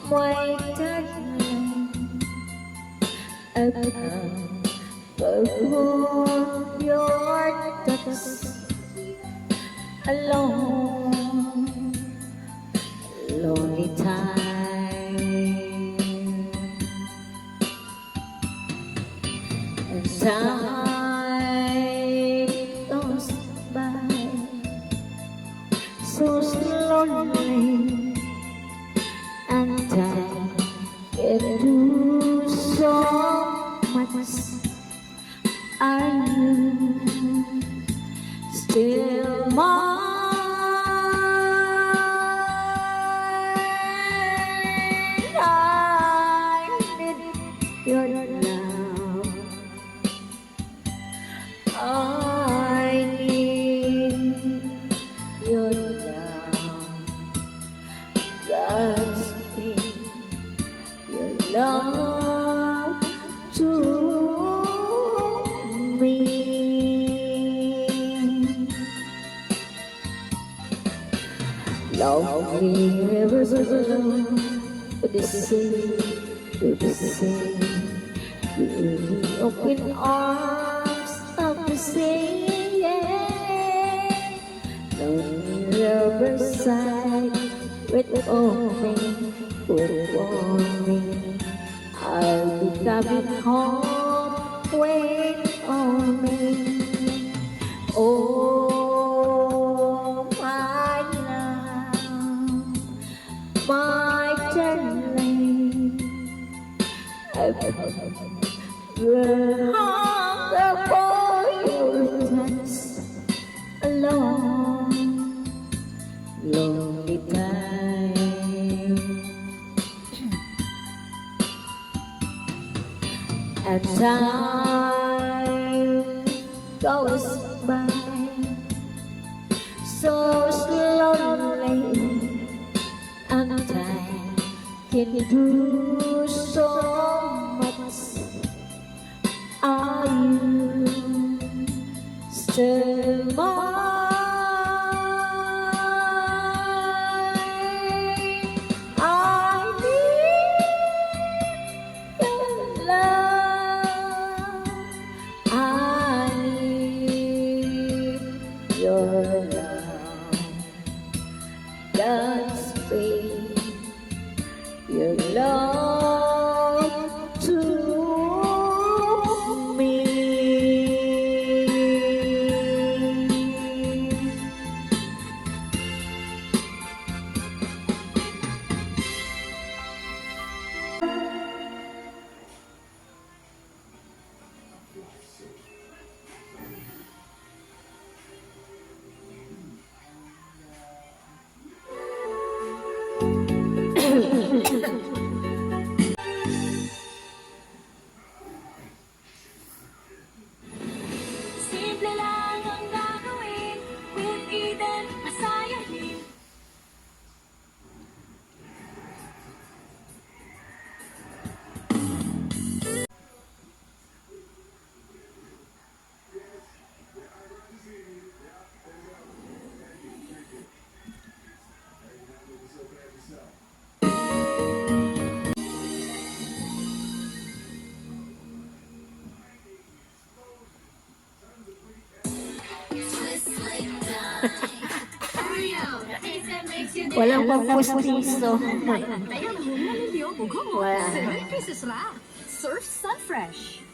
my darling, before your touch alone, lonely time, and time goes by so slowly, and time can do so much. Are you still mine? I need your love. I need your love. God's your love to me. Lonely rivers alone to the sea, to the sea, to the open arms of the sea. Yeah. Lonely riverside with opening, with warming. I'll be coming home, wait on me. Oh, my love, my darling, I've hunger for your touch alone, lonely time, and time goes by so slowly, and time can do so much. Are you still mine? I need your love. I need your love. Godspeed your love to me. Simple lang ang gagawin, with Eden, masayahin. Walang pagpustiso. Wala. Wala. 7 pieces lang. Surf Sunfresh.